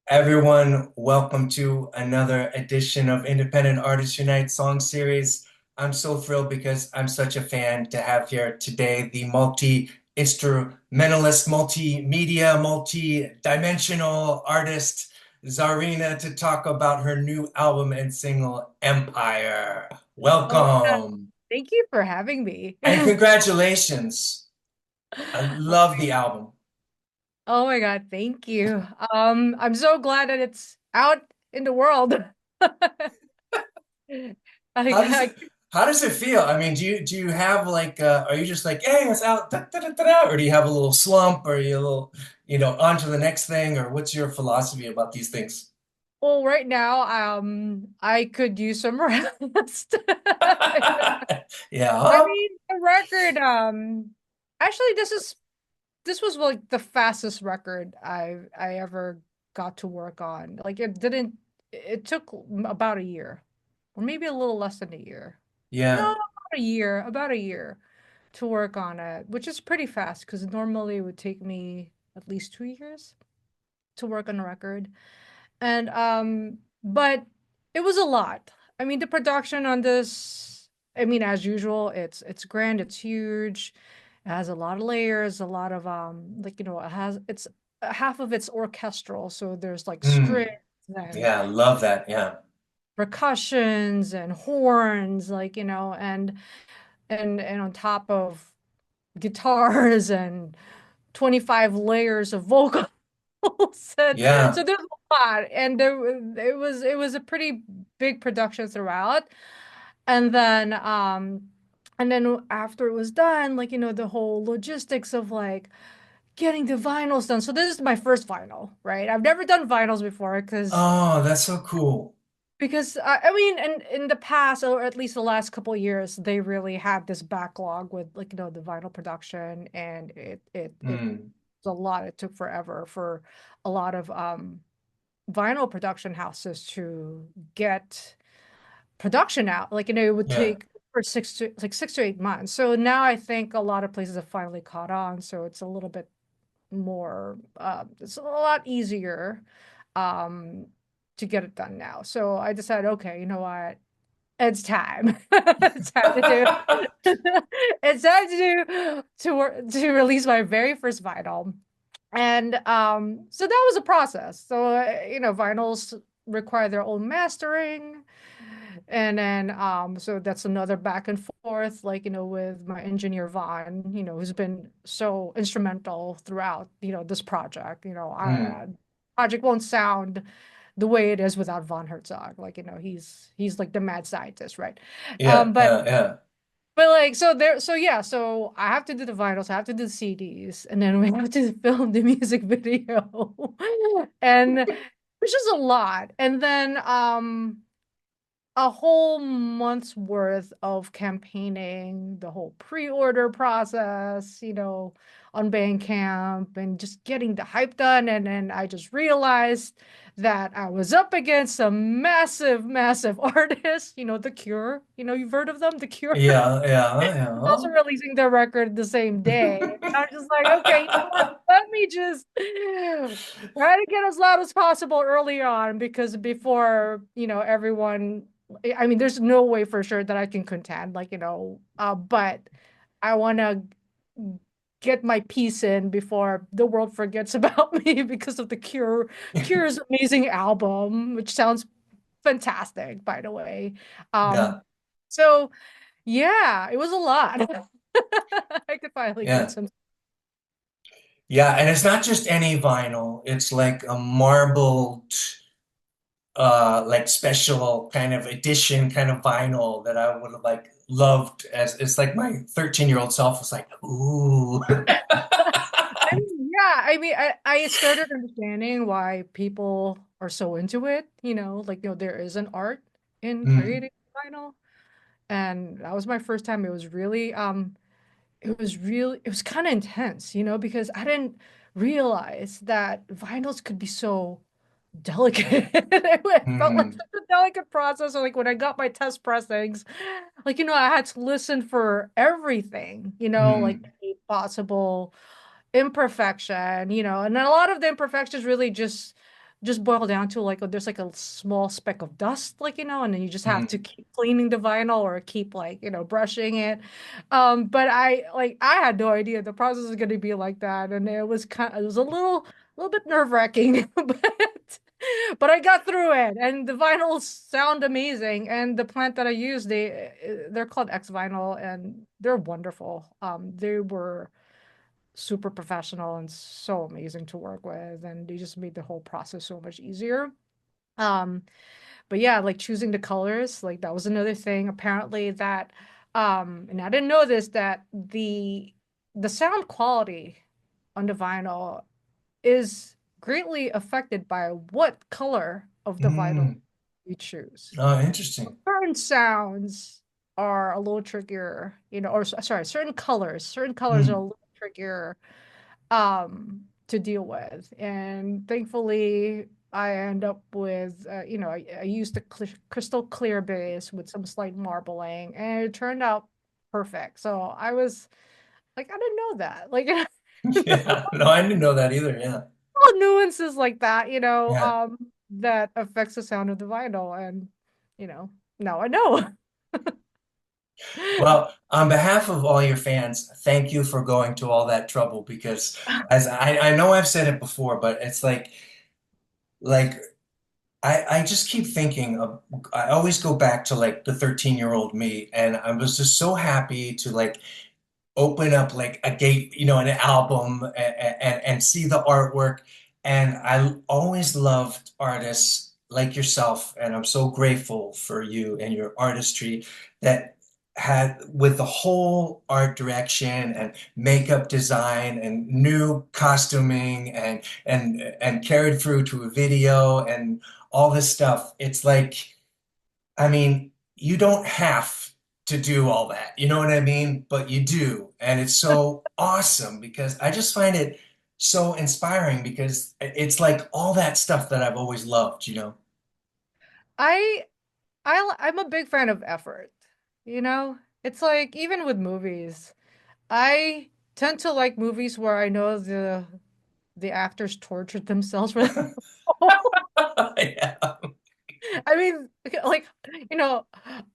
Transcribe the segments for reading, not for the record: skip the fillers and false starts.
Everyone, welcome to another edition of Independent Artists Unite Song Series. I'm so thrilled because I'm such a fan to have here today the multi-instrumentalist, multimedia, multi-dimensional artist Zarina to talk about her new album and single, Empire. Oh, yeah. Welcome Thank you for having me. and congratulations. I love the album. Oh my God, thank you. I'm so glad that it's out in the world. How does I it how does it feel? I mean, do you have like are you just like, hey, it's out, da, da, da, da, da, or do you have a little slump or are you a little, on to the next thing, or what's your philosophy about these things? well, right now, I could use some rest. I Yeah. mean, the record, actually, this was like the fastest record I ever got to work on. Like it took about a year, or maybe a little less than a year. No, Yeah. about a year to work on it, which is pretty fast because normally it would take me at least 2 years to work on a record. And but it was a lot. I mean, the production on this, I mean, as usual, it's grand, it's huge, it has a lot of layers, a lot of like it has it's half of it's orchestral, so there's like strings Mm. and Yeah, I love that. Yeah. percussions and horns, like and on top of guitars and 25 layers of vocals. And so Yeah. there's a lot, and it was a pretty big production throughout. And then after it was done, like the whole logistics of like getting the vinyls done. So this is my first vinyl, right? I've never done vinyls before Oh, that's so cool. because I mean, in the past, or at least the last couple of years, they really had this backlog with like the vinyl production, and it Mm. was a lot. It took forever for a lot of vinyl production houses to get production out. Like it would Yeah. take for 6 to 8 months. So now I think a lot of places have finally caught on. So it's a little bit more. It's a lot easier. Um, to get it done now. So I decided, okay, you know what? It's time. It's time to do. It's time to release my very first vinyl. And so that was a process. So vinyls require their own mastering. And then so that's another back and forth, like, with my engineer Vaughn, who's been so instrumental throughout, this project. Mm. Project won't sound the way it is without Von Herzog. Like, he's like the mad scientist, right? Yeah, But yeah, yeah. like so yeah, so I have to do the vinyls, I have to do the CDs, and then we have to film the music video. And which is a lot. And then a whole month's worth of campaigning, the whole pre-order process, on Bandcamp and just getting the hype done. And then I just realized that I was up against some massive, massive artists, The Cure. You've heard of them, The Cure. Yeah, yeah, Also yeah. releasing their record the same day. I was just like, okay, you know what? Let me just try to get as loud as possible early on because before, everyone, I mean, there's no way for sure that I can contend, like, but I want to get my piece in before the world forgets about me because of the Cure's amazing album, which sounds fantastic, by the way. Um, Yeah, so yeah, it was a lot. I could finally get yeah. some. Yeah, and it's not just any vinyl. It's like a marbled like special kind of edition kind of vinyl that I would have like loved, as it's like my 13-year-old self was like, ooh. I mean, yeah, I mean, I started understanding why people are so into it, like, there is an art in Mm, creating vinyl. And that was my first time. It was kind of intense, because I didn't realize that vinyls could be so delicate. It felt like mm, such a delicate process. Or like when I got my test pressings, like, I had to listen for everything, like mm. any possible imperfection, and then a lot of the imperfections really just just boil down to like there's like a small speck of dust, like, and then you just have to Mm. keep cleaning the vinyl or keep like, brushing it. But I had no idea the process was going to be like that, and it was a little bit nerve-wracking, but I got through it, and the vinyls sound amazing. And the plant that I use, they're called X Vinyl, and they're wonderful. They were super professional and so amazing to work with, and they just made the whole process so much easier. Um, but yeah, like choosing the colors, like that was another thing. Apparently that, and I didn't know this, that the sound quality on the vinyl is greatly affected by what color of the vinyl Mm. you choose. Oh, interesting. Certain sounds are a little trickier, or sorry, certain colors are a Mm. little trickier to deal with. And thankfully, I end up with, I used a crystal clear base with some slight marbling, and it turned out perfect. So I was like, I didn't know that. Like, Yeah. No, I didn't know that either. Yeah. little nuances like that, Yeah. that affects the sound of the vinyl. And, now I know. Well, on behalf of all your fans, thank you for going to all that trouble because as I know I've said it before, but it's like I just keep thinking of, I always go back to like the 13-year-old me, and I was just so happy to like open up like a gate, an album and see the artwork. And I always loved artists like yourself, and I'm so grateful for you and your artistry that had with the whole art direction and makeup design and new costuming and carried through to a video and all this stuff. It's like I mean, you don't have to do all that. You know what I mean? But you do. And it's so awesome because I just find it so inspiring because it's like all that stuff that I've always loved. I I'm a big fan of effort, you know? It's like even with movies, I tend to like movies where I know the actors tortured themselves for the role. Yeah. I mean, like,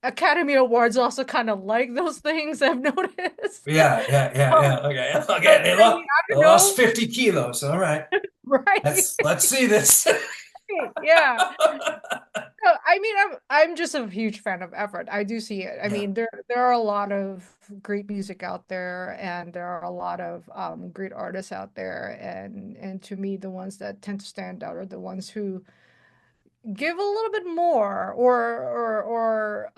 Academy Awards also kind of like those things, I've noticed. Yeah, yeah, yeah, Um, yeah. Okay. Okay. but They I lost mean, I they don't lost know, 50 kilos. All right. right? Let's see this. Yeah. No, I mean, I'm just a huge fan of effort. I do see it. I Yeah. mean, there are a lot of great music out there, and there are a lot of great artists out there, and to me, the ones that tend to stand out are the ones who give a little bit more, or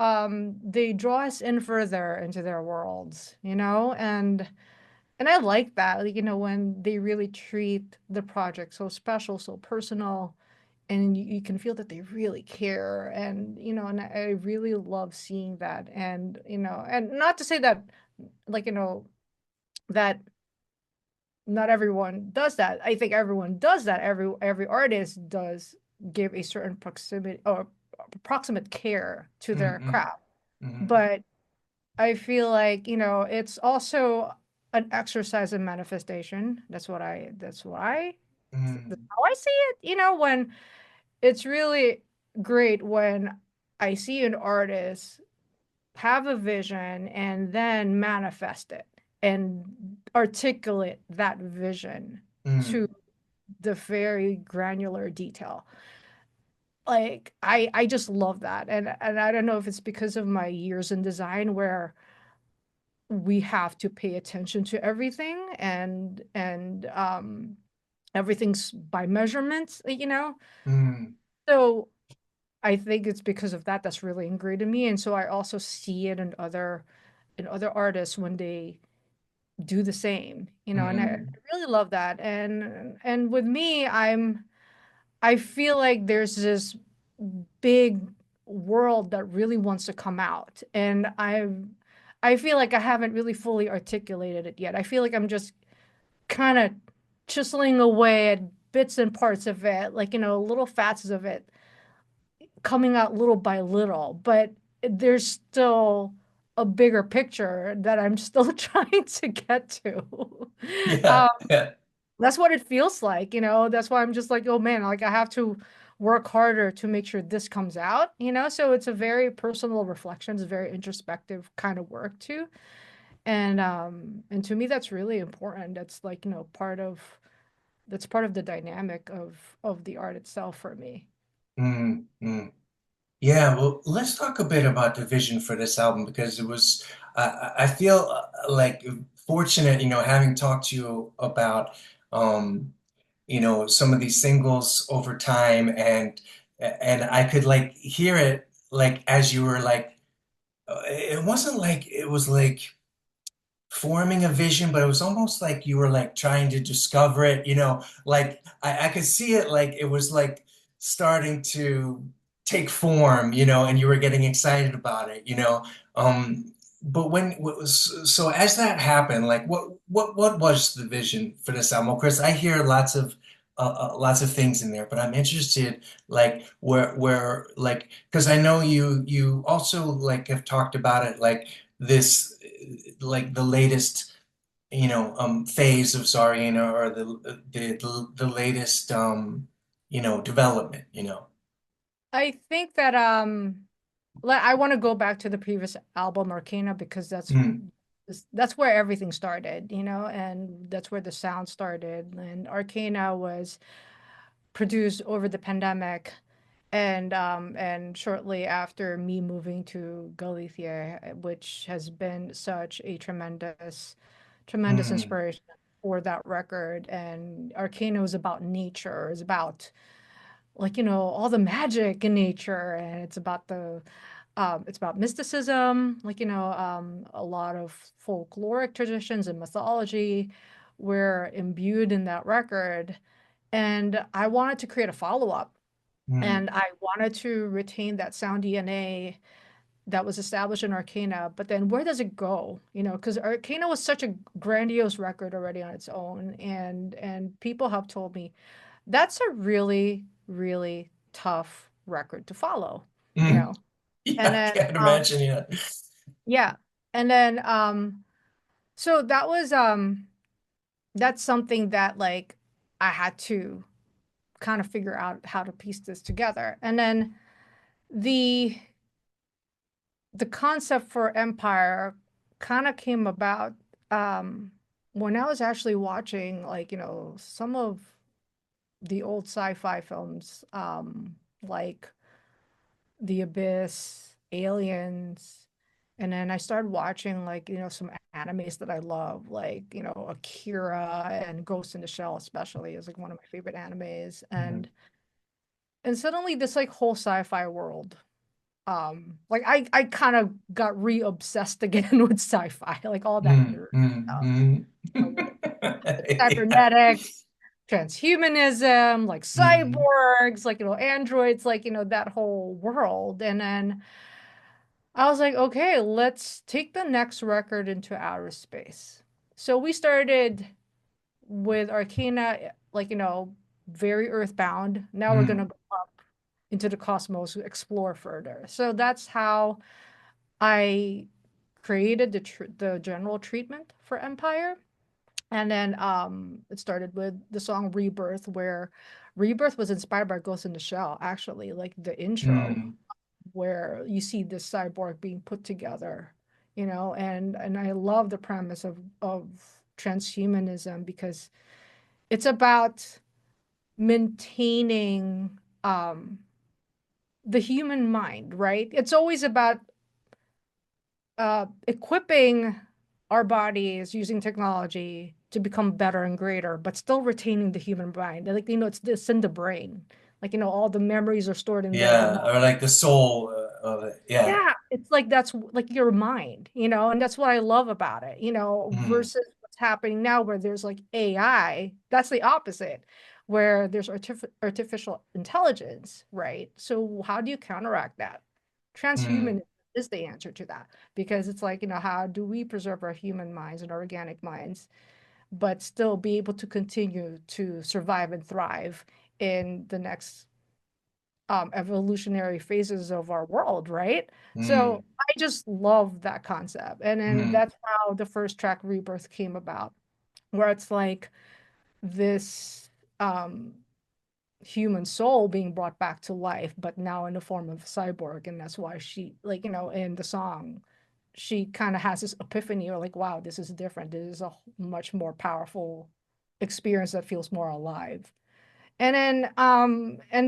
they draw us in further into their worlds, and I like that, like, when they really treat the project so special, so personal, and you can feel that they really care. And and I really love seeing that. And and not to say that, like, that not everyone does that. I think everyone does that. Every artist does give a certain proximity or approximate care to their Mm-hmm. craft. Mm-hmm. But I feel like, it's also an exercise in manifestation. That's Mm-hmm. how I see it. When it's really great when I see an artist have a vision and then manifest it and articulate that vision to the very granular detail. Like I just love that. And I don't know if it's because of my years in design where we have to pay attention to everything, and everything's by measurements. Mm-hmm. So I think it's because of that that's really ingrained in me. And so I also see it in other artists when they do the same, and I Mm-hmm. really love that. And with me, I feel like there's this big world that really wants to come out. And I feel like I haven't really fully articulated it yet. I feel like I'm just kind of chiseling away at bits and parts of it, like, little facets of it coming out little by little, but there's still a bigger picture that I'm still trying to get to. Yeah. Um, Yeah. That's what it feels like, That's why I'm just like, oh man, like I have to work harder to make sure this comes out. So it's a very personal reflection, it's a very introspective kind of work too. And to me that's really important. That's like, that's part of the dynamic of the art itself for me. Mm, mm. Yeah, well, let's talk a bit about the vision for this album because it was, I feel like fortunate, having talked to you about, um, some of these singles over time and I could like hear it like as you were like, it wasn't like it was like forming a vision, but it was almost like you were like trying to discover it, like I could see it like it was like starting to take form, and you were getting excited about it, but when what was so as that happened, like what was the vision for this album? Of course, I hear lots of things in there, but I'm interested like where like because I know you also like have talked about it like this like the latest phase of Zarina or the latest development, I think that I want to go back to the previous album Arcana because Mm, that's where everything started, and that's where the sound started. And Arcana was produced over the pandemic and shortly after me moving to Galicia, which has been such a tremendous mm, inspiration for that record. And Arcana was about nature, it's about like all the magic in nature, and it's about mysticism, like a lot of folkloric traditions and mythology were imbued in that record. And I wanted to create a follow-up, mm, and I wanted to retain that sound DNA that was established in Arcana, but then where does it go? Because Arcana was such a grandiose record already on its own, and people have told me that's a really, really tough record to follow, you mm. know. And Yeah, I then can't imagine. Yeah. yeah. And then so that's something that like I had to kind of figure out how to piece this together. And then the the concept for Empire kind of came about um when I was actually watching like, some of the old sci-fi films, like The Abyss, Aliens, and then I started watching like, some animes that I love, like, Akira and Ghost in the Shell especially is like one of my favorite animes. Mm, And suddenly this like whole sci-fi world, like I kind of got re-obsessed again with sci-fi, like all that mm, nerd stuff, mm, with mm. Yeah. cybernetics, transhumanism, like Mm, cyborgs, like, androids, like, that whole world. And then I was like, okay, let's take the next record into outer space. So we started with Arcana, like, very earthbound. Now we're gonna mm, go up into the cosmos, explore further. So that's how I created the general treatment for Empire. And then it started with the song Rebirth, where Rebirth was inspired by Ghost in the Shell, actually, like the intro, mm, where you see this cyborg being put together, and I love the premise of transhumanism because it's about maintaining the human mind, right? It's always about equipping our bodies using technology to become better and greater, but still retaining the human mind. Like, it's in the brain. Like, all the memories are stored in there, but yeah, not. or like the soul of it. Yeah. Yeah, it's like that's like your mind, and that's what I love about it, Mm, versus what's happening now where there's like AI. That's the opposite, where there's artificial intelligence, right? So how do you counteract that? mm, Transhumanism is the answer to that because it's like, how do we preserve our human minds and organic minds, but still be able to continue to survive and thrive in the next evolutionary phases of our world, right? mm, So I just love that concept. And then mm, that's how the first track Rebirth came about, where it's like this human soul being brought back to life, but now in the form of a cyborg. And that's why she, like, in the song, she kind of has this epiphany, or like, wow, this is different. This is a much more powerful experience that feels more alive. And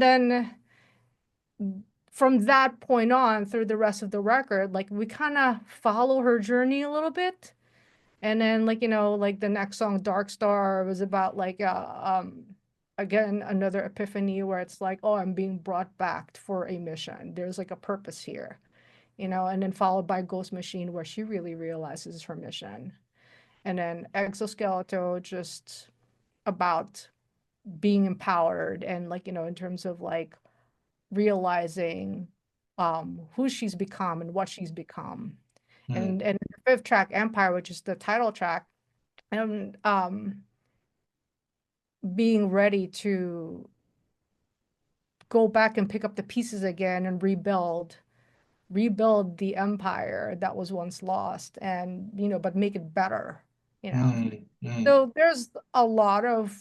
then from that point on through the rest of the record, like we kind of follow her journey a little bit. And then like, like the next song, Dark Star, was about like again another epiphany where it's like, oh, I'm being brought back for a mission. There's like a purpose here, and then followed by Ghost Machine, where she really realizes her mission. And then Exoskeleton, just about being empowered and like, in terms of like realizing who she's become and what she's become. Mm, And the fifth track, Empire, which is the title track, and being ready to go back and pick up the pieces again and rebuild the empire that was once lost, and but make it better, you know mm, mm, so there's a lot of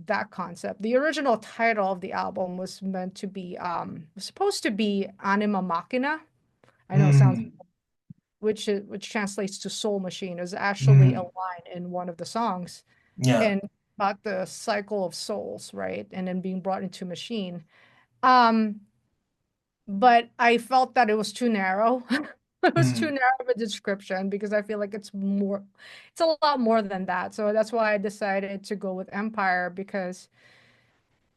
that concept. The original title of the album was meant to be was supposed to be Anima Machina. I know it sounds, mm, which translates to soul machine. Is actually a mm. line in one of the songs, Yeah. and about the cycle of souls, right? And then being brought into machine. Um, but I felt that it was too narrow. It was too Mm, narrow of a description, because I feel like it's a lot more than that. So that's why I decided to go with Empire, because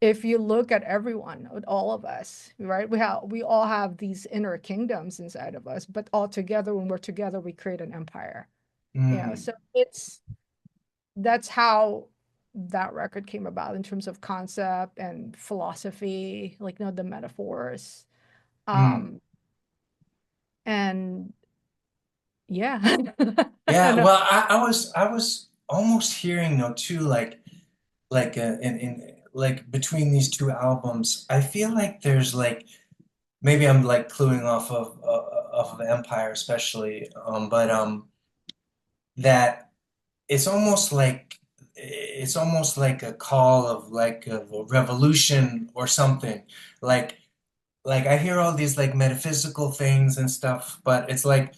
if you look at everyone, with all of us, right? We all have these inner kingdoms inside of us, but all together, when we're together, we create an empire. mm, So that's how that record came about in terms of concept and philosophy, like the metaphors. mm. Um, and yeah. Yeah. And Well, I was almost hearing though too, in like between these two albums, I feel like there's like maybe I'm like cluing off of Empire especially, but that it's almost like a call of a revolution or something. Like like I hear all these like metaphysical things and stuff, but it's like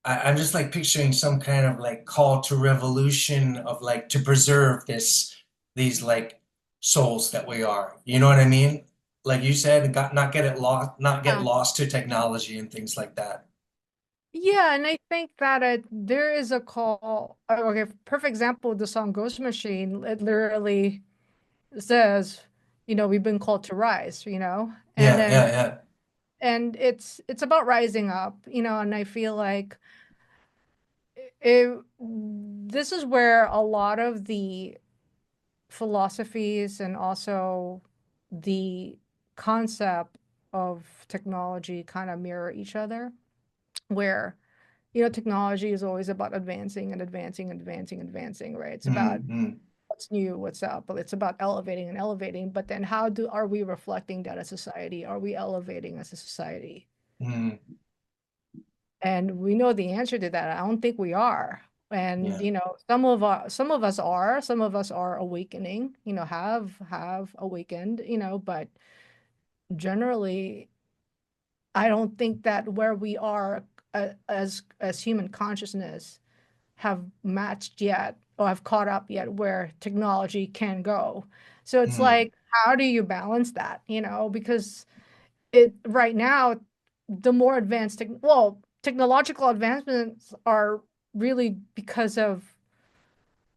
I'm just like picturing some kind of like call to revolution of like to preserve these like souls that we are. You know what I mean? Like you said, not get it lost, not get yeah. lost to technology and things like that. Yeah, and I think that there is a call. Okay, perfect example of the song Ghost Machine. It literally says, we've been called to rise, and Yeah, then yeah, yeah. it's about rising up, and I feel like this is where a lot of the philosophies and also the concept of technology kind of mirror each other, where technology is always about advancing and advancing and advancing and advancing, right? It's about Mm, mm, what's new, what's up, but it's about elevating and elevating. But then how do are we reflecting that as society? Are we elevating as a society? mm, And we know the answer to that. I don't think we are. And yeah. some of us are awakening, have awakened, but generally I don't think that where we are as human consciousness have matched yet or have caught up yet where technology can go. So it's Mm, like, how do you balance that? Because it right now, the more advanced technological advancements are really because of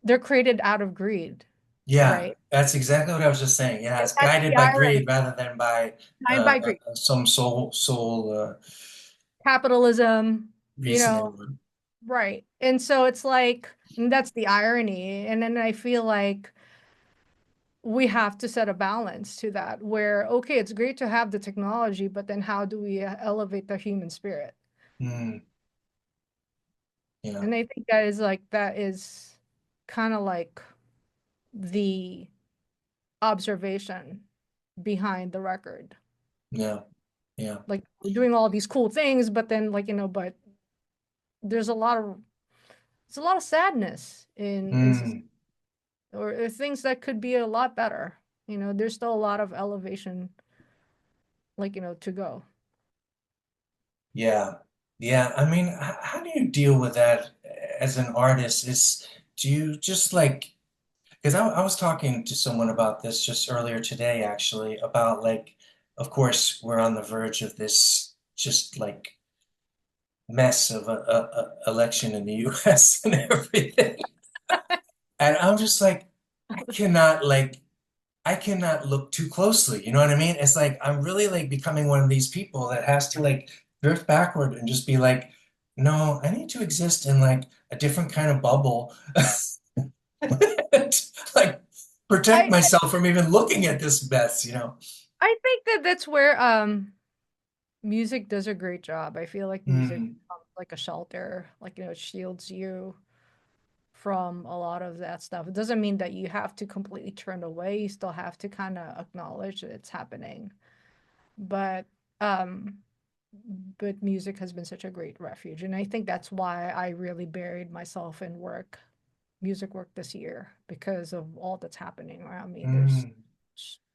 they're created out of greed, yeah, right? that's exactly what I was just saying. Yeah, And it's that's guided the by irony. greed rather than by Mind by greed. some soul Capitalism, you know, reasoning. right. And so it's like, and that's the irony. And then I feel like we have to set a balance to that where, okay, it's great to have the technology, but then how do we elevate the human spirit? Mm, yeah, And I think that is kind of like the observation behind the record. yeah, yeah. Like we're doing all these cool things, but then but there's a lot of sadness in society. Mm, or things that could be a lot better. There's still a lot of elevation, to go. Yeah. Yeah. I mean, how do you deal with that as an artist? Do you just like, because I was talking to someone about this just earlier today, actually, about like, of course, we're on the verge of this just like mess of a election in the US and everything. And I'm just like, I cannot like, I cannot look too closely. You know what I mean? It's like I'm really like becoming one of these people that has to like drift backward and just be like, no, I need to exist in like a different kind of bubble. Like protect I myself from even looking at this mess, you know? I think that that's where music does a great job. I feel like music Mm, like a shelter, it shields you from a lot of that stuff. It doesn't mean that you have to completely turn away. You still have to kind of acknowledge that it's happening. But um music has been such a great refuge. And I think that's why I really buried myself in music work this year because of all that's happening around me. There's mm,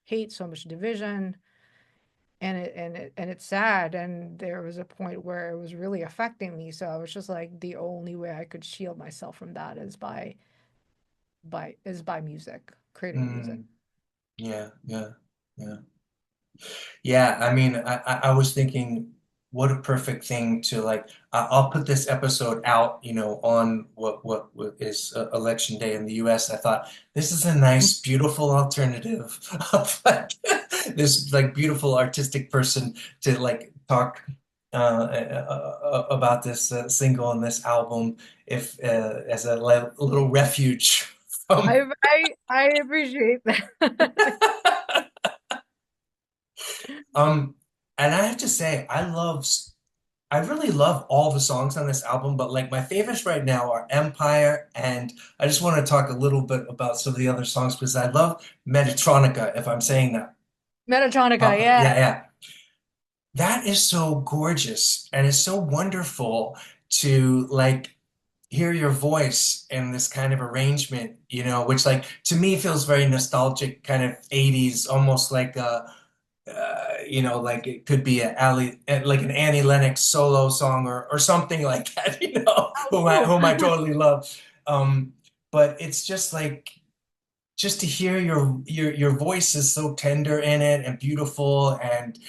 hate, so much division, and it's sad. And there was a point where it was really affecting me. So I was just like, the only way I could shield myself from that is by music, creating music. mm. Yeah, yeah, yeah. Yeah, I mean, I was thinking, what a perfect thing to like. I'll put this episode out, you know, on what is election day in the U.S. I thought this is a nice, beautiful alternative of like this like beautiful artistic person to like talk about this single and this album, if as a little refuge from. I appreciate that. Um, and I have to say, I really love all the songs on this album, but like my favorites right now are Empire, and I just want to talk a little bit about some of the other songs because I love Metatronica, if I'm saying that. Metatronica, yeah. Yeah, yeah. That is so gorgeous and it's so wonderful to like hear your voice in this kind of arrangement, you know, which like to me feels very nostalgic, kind of 80s, almost like you know, like it could be like an Annie Lennox solo song or something like that, you know, Oh, whom I totally love. Um, but it's just like just to hear your voice is so tender in it and beautiful and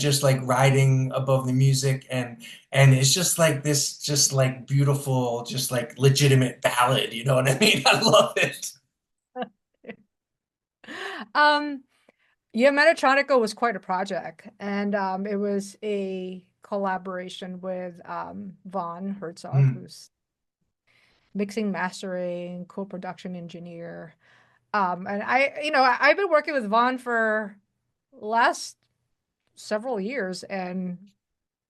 just like riding above the music and it's just like this just like beautiful just like legitimate ballad, you know what I mean? I love it. um, yeah, Metatronica was quite a project, and it was a collaboration with Vaughn Herzog, Mm, who's mixing, mastering, co-production engineer. And I've been working with Vaughn for last several years, and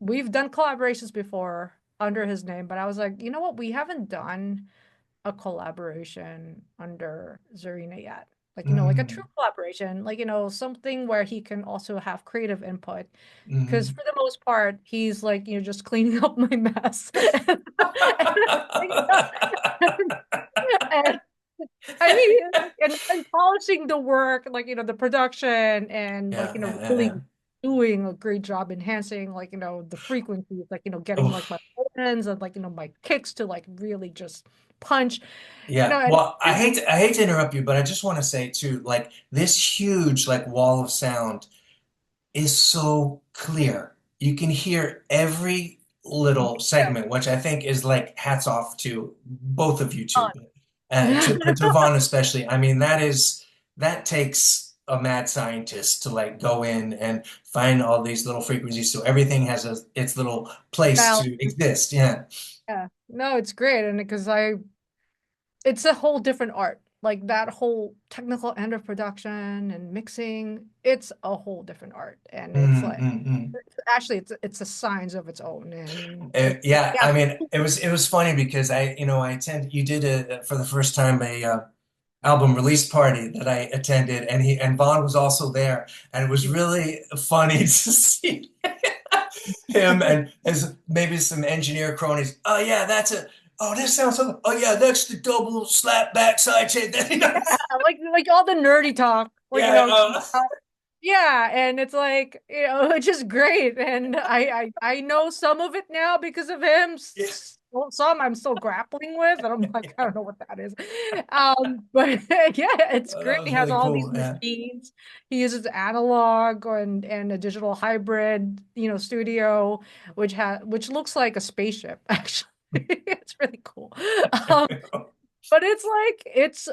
we've done collaborations before under his name, but I was like, you know what? We haven't done a collaboration under Zarina yet. Like a true mm, collaboration, something where he can also have creative input. Because mm. for the most part, he's like, just cleaning up my mess. And, I mean, and polishing the work, the production, and Yeah, yeah, yeah, really yeah. doing a great job enhancing, the frequencies, getting my Oof. buttons and my kicks to really just punch, Yeah. and Well, I hate to interrupt you, but I just want to say too, like this huge like wall of sound is so clear. You can hear every little segment, which I think is like hats off to both of you two, but to Vaughn especially. I mean, that takes a mad scientist to like go in and find all these little frequencies so everything has its little place balance. to exist. Yeah. Yeah, no, it's great, and because it's a whole different art. Like that whole technical end of production and mixing, it's a whole different art, and it's Mm, like mm, mm. actually it's a science of its own, and Yeah, yeah, I mean, it was funny because you know, you did for the first time a album release party that I attended, and and Vaughn was also there, and it was really funny to see him and his maybe some engineer cronies. Oh yeah, that's it. oh, this sounds so, oh yeah, that's the double slap backside shit. Like all the nerdy talk, like Yeah, yeah, and it's like, it's just great. And I know some of it now because of him. yeah, Some I'm still grappling with, and I'm like, I don't know what that is. But yeah, it's oh, great. that He was has really all these cool. Yeah. machines. He uses analog and a digital hybrid, studio, which looks like a spaceship, actually. It's really cool. Um, but it's like it's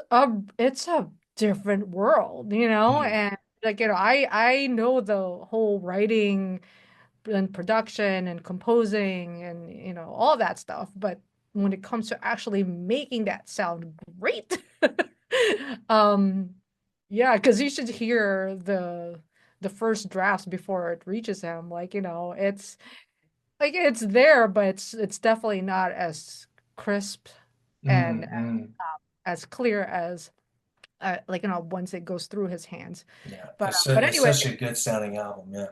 a different world, Mm, and like I know the whole writing and production and composing and all that stuff, but when it comes to actually making that sound great, um yeah, because you should hear the first drafts before it reaches him. Like, it's there, but it's definitely not as crisp and mm. as clear as like, once it goes through his hands. Yeah, But it's anyway, such a good sounding album. Yeah,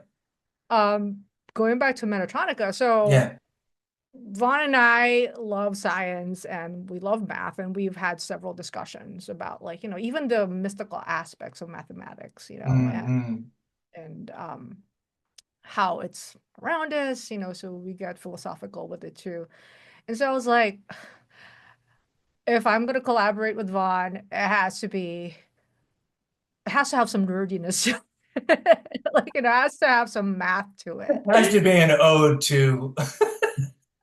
um going back to Metatronica, so yeah. Vaughn and I love science and we love math, and we've had several discussions about, like, even the mystical aspects of mathematics, Mm. and how it's around us, so we get philosophical with it too. And so I was like, if I'm gonna collaborate with Vaughn, it has to have some nerdiness. Like, it has to have some math to It it. has to be an ode to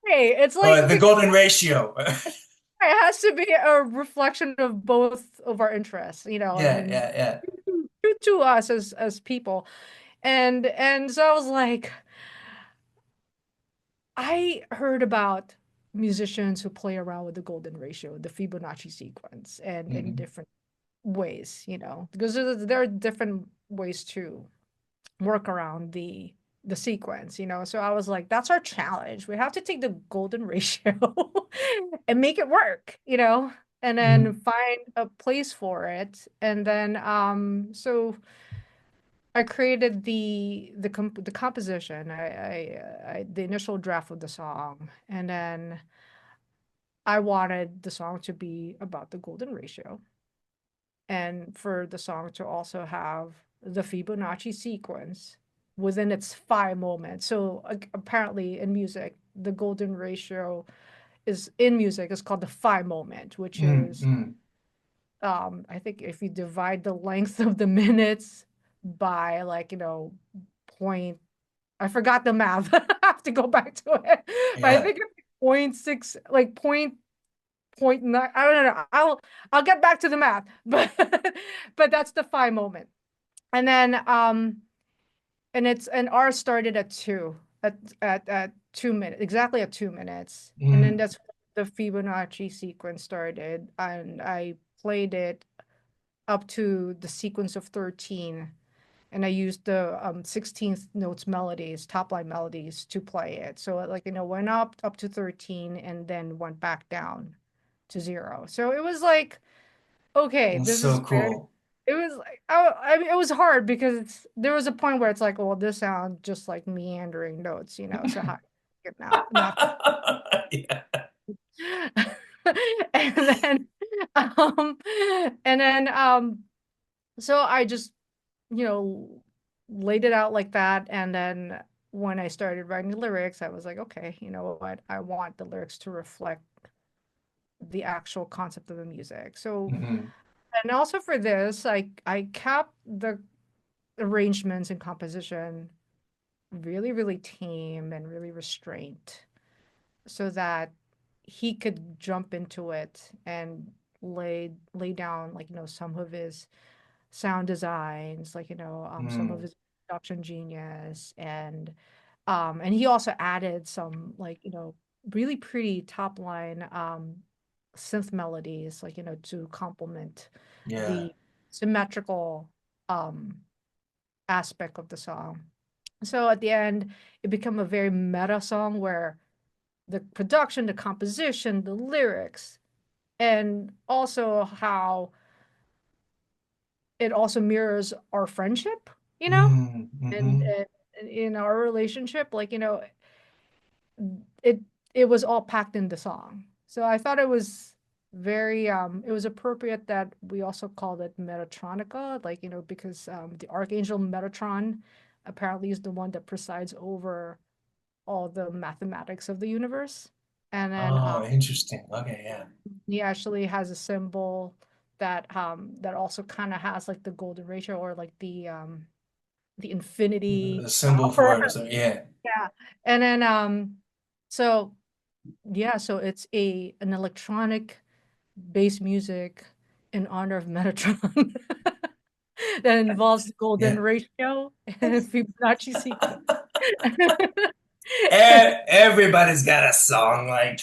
Hey, it's like the golden ratio. it has to be a reflection of both of our interests, Yeah, and yeah, yeah. to us as people. And so I was like, I heard about musicians who play around with the golden ratio, the Fibonacci sequence, and in Mhm. different ways, because there are different ways to work around the sequence, so I was like, that's our challenge. We have to take the golden ratio and make it work, and then Mhm. find a place for it. And then so I created the composition. I the initial draft of the song, and then I wanted the song to be about the golden ratio, and for the song to also have the Fibonacci sequence within its phi moment. So apparently in music, the golden ratio is called the phi moment, which Mm, is, mm. I think if you divide the length of the minutes by, like, point, I forgot the math. I have to go back to it. But I Yeah. think it's point six, like point nine. I don't know. I'll get back to the math, but but that's the phi moment. And then and R started at at 2 minutes, exactly at 2 minutes. And then Mm, that's when the Fibonacci sequence started, and I played it up to the sequence of 13. And I used the 16th notes melodies, top line melodies, to play it. So it, like, went up to 13 and then went back down to 0. So it was like, okay, that's this is so very, cool. it was like, I mean, it was hard because there was a point where it's like, well, this sounds just like meandering notes, so how get now Yeah. and then um and then so I just, you know laid it out like that. And then when I started writing the lyrics, I was like, okay, you know what, I want the lyrics to reflect the actual concept of the music. So, Mhm. and also for this, I kept the arrangements and composition really, really tame and really restrained, so that he could jump into it and lay down, like, some of his sound designs, like, some of Mm, his production genius. And he also added some, like, really pretty top line synth melodies, like, to complement yeah. the symmetrical um aspect of the song. So at the end, it became a very meta song where the production, the composition, the lyrics, and also how it also mirrors our friendship, you know, Mm, and, mhm. and in our relationship, like, it it was all packed in the song. So I thought it was very it was appropriate that we also called it Metatronica, like, because the Archangel Metatron apparently is the one that presides over all the mathematics of the universe. And then Oh, interesting. Okay, yeah. he actually has a symbol that also kind of has like the golden ratio, or like the infinity The symbol power. for it is, yeah. Yeah. And then so yeah, so it's a an electronic bass music in honor of Metatron that involves the golden Yeah. ratio and Fibonacci sequence. Everybody's got a song like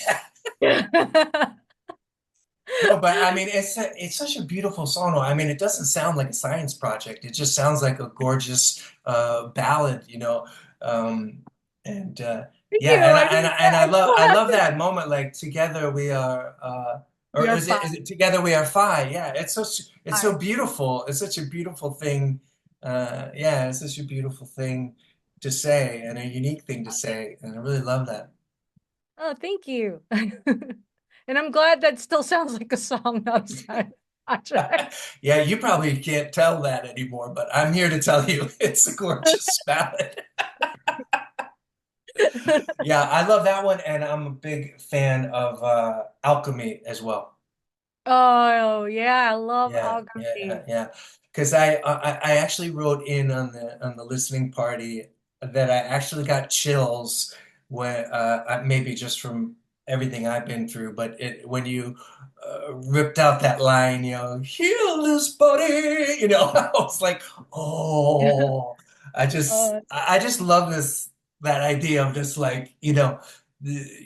that. No, but I mean, it's such a beautiful song. I mean, it doesn't sound like a science project. It just sounds like a gorgeous ballad, you know. Um, and Thank yeah, you. I I still have love to. that moment. Like together we are, We or are five. is it together we are five? Yeah, it's so Five. beautiful. It's such a beautiful thing. Yeah, it's such a beautiful thing to say and a unique thing to say, and I really love that. Oh, thank you. And I'm glad that still sounds like a song, not a side project. Yeah, you probably can't tell that anymore, but I'm here to tell you it's a gorgeous ballad. Yeah, I love that one, and I'm a big fan of Alchemy as well. Oh, yeah, I love Yeah, alchemy. yeah. Because I actually wrote in on the listening party that I actually got chills when maybe just from everything I've been through, but when you ripped out that line, heal this body, I was like, oh, Uh, I just love that idea of just like, you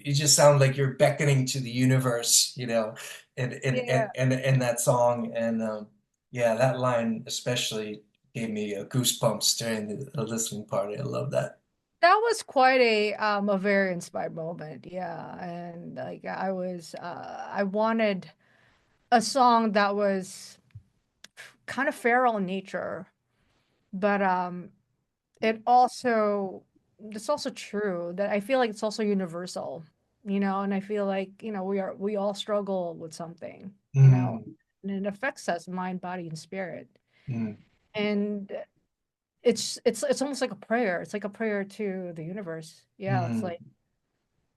just sound like you're beckoning to the universe, yeah. in that song. And yeah, that line especially gave me goosebumps during the listening party. I love that. That was quite a very inspired moment. Yeah. And like I wanted a song that was kind of feral in nature, but it also it's also true that I feel like it's also universal, and I feel like, we all struggle with something, Mm, and it affects us, mind, body, and spirit. mm, And it's almost like a prayer. It's like a prayer to the universe. Yeah, it's mm,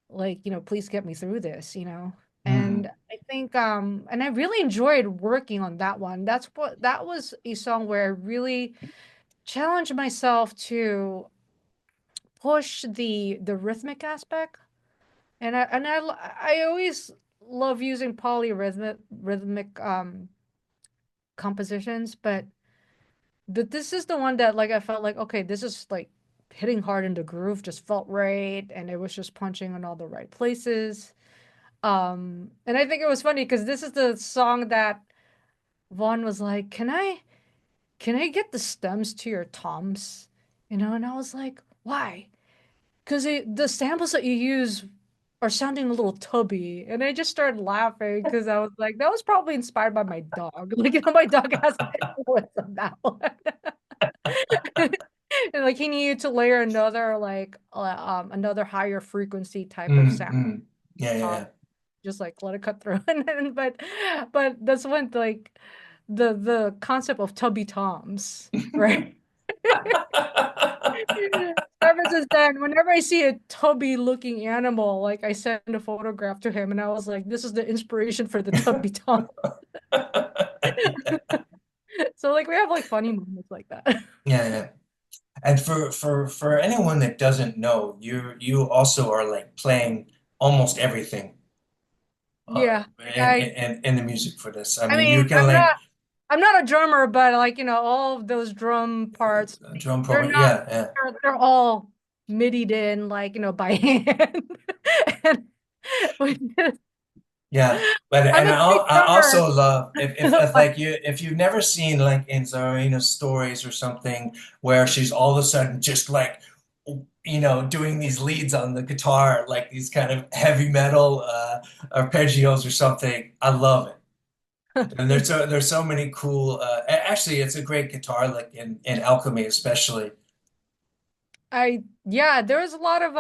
like, please get me through this. And mm, I think and I really enjoyed working on that one. That was a song where I really challenged myself to push the rhythmic aspect. And I always love using rhythmic compositions, but this is the one that, like, I felt like, okay, this is like hitting hard in the groove, just felt right, and it was just punching on all the right places. And I think it was funny because this is the song that Vaughn was like, can I get the stems to your toms? And I was like, why? Because the samples that you use are sounding a little tubby. And I just started laughing because I was like, that was probably inspired by my dog. Like, my dog has an influence on that one. And like he needed to layer another higher frequency type of sound mm. Yeah, on yeah, top, yeah. just like let it cut through. And then, but that's when, like, the concept of tubby toms, right? Ever since then, whenever I see a tubby looking animal, like, I send a photograph to him, and I was like, this is the inspiration for the tubby tom. So like we have like funny moments like that. Yeah, yeah. And for anyone that doesn't know, you also are like playing almost everything Yeah. in the music for this. I I mean, you mean, can like I'm not a drummer, but like, all of those drum parts, drum they're program. not Yeah, yeah. they're all MIDI'd in, like, by hand. And we just- Yeah, but I'm and a great I drummer. also love if like if you've never seen like in Zarina's stories or something where she's all of a sudden just like doing these leads on the guitar like these kind of heavy metal arpeggios or something. I love it. And Thank you. there's so many cool actually it's a great guitar like in Alchemy especially. Yeah, there was a lot of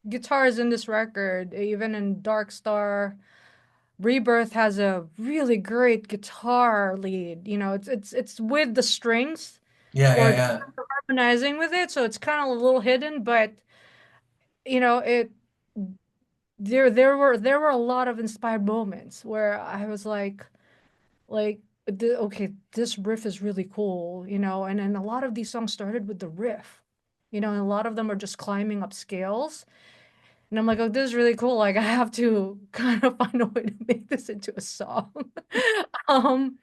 guitars in this record, even in Dark Star. Rebirth has a really great guitar lead. You know, it's with the strings Yeah, yeah, or yeah. harmonizing with it, so it's kind of a little hidden, but you know, it there were a lot of inspired moments where I was like okay, this riff is really cool, you know, and then a lot of these songs started with the riff, you know, and a lot of them are just climbing up scales. And I'm like, oh, this is really cool. Like, I have to kind of find a way to make this into a song. Um,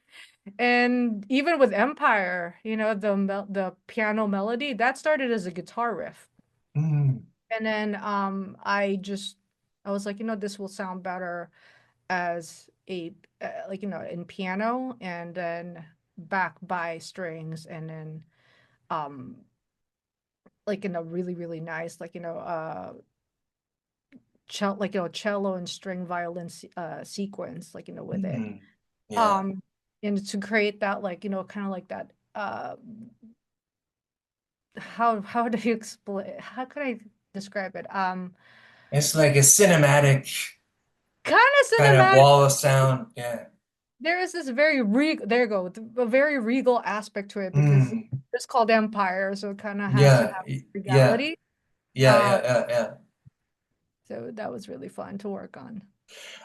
and even with Empire, you know, the piano melody that started as a guitar riff, Mm, and then I was like, you know, this will sound better as a like you know in piano, and then back by strings, and then um like in a really really nice like cello, like you know cello and string violin sequence, like you know with it, mm. Yeah. um and to create that like you know kind of like that how do you explain, how could I describe it, It's like a cinematic kind of kind of cinematic. wall of sound. Yeah. There is this very regal, there you go, a very regal aspect to it because Mm. it's called Empire, so it kind of has to Yeah. have Yeah. regality. Yeah. Um, Yeah. Yeah. Yeah. so that was really fun to work on.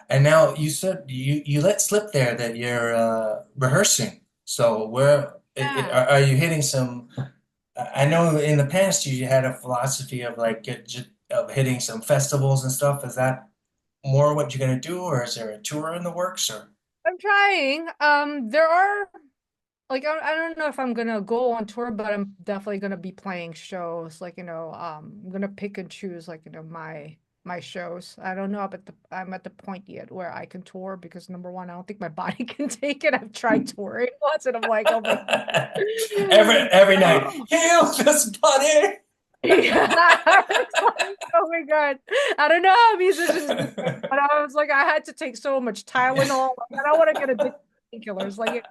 And now you said you let slip there that you're rehearsing. So where Yeah. are you hitting some? I know in the past you had a philosophy of like of hitting some festivals and stuff. Is that more what you're gonna do, or is there a tour in the works? Or I'm trying. There are like I don't know if I'm gonna go on tour, but I'm definitely gonna be playing shows. Like, you know, I'm gonna pick and choose like, you know, my shows. I don't know if I'm at the point yet where I can tour because number one, I don't think my body can take it. I've tried touring once and I'm like, oh my every night, heal this body. yeah, I was like, oh my God. I don't know how musicians do it, but I was like, I had to take so much Tylenol. Like, I don't want to get addicted to painkillers. Like,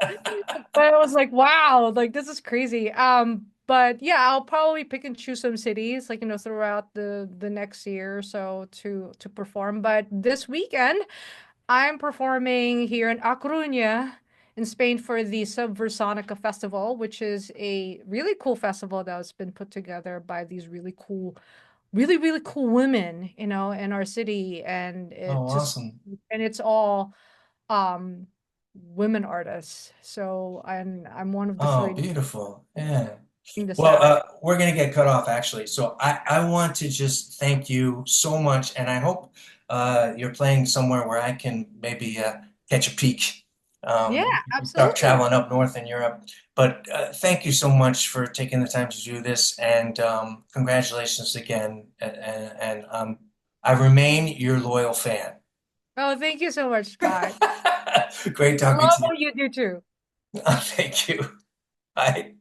but I was like, wow, like this is crazy. But yeah, I'll probably pick and choose some cities, like, you know, throughout the next year or so to perform. But this weekend, I'm performing here in A Coruña in Spain for the Subversonica Festival, which is a really cool festival that's been put together by these really, really cool women, you know, in our city. And Oh, it just, awesome. and it's all um women artists. So I'm one of the Oh, three beautiful. Yeah. doing the Well, Saturday. we're going to get cut off actually. So I want to just thank you so much. And I hope you're playing somewhere where I can maybe catch a peek. Yeah, We start absolutely. traveling up north in Europe. But thank you so much for taking the time to do this. And congratulations again. I remain your loyal fan. Oh, thank you so much, Scott. Great I talking love to you. what you do too. Thank you. Bye.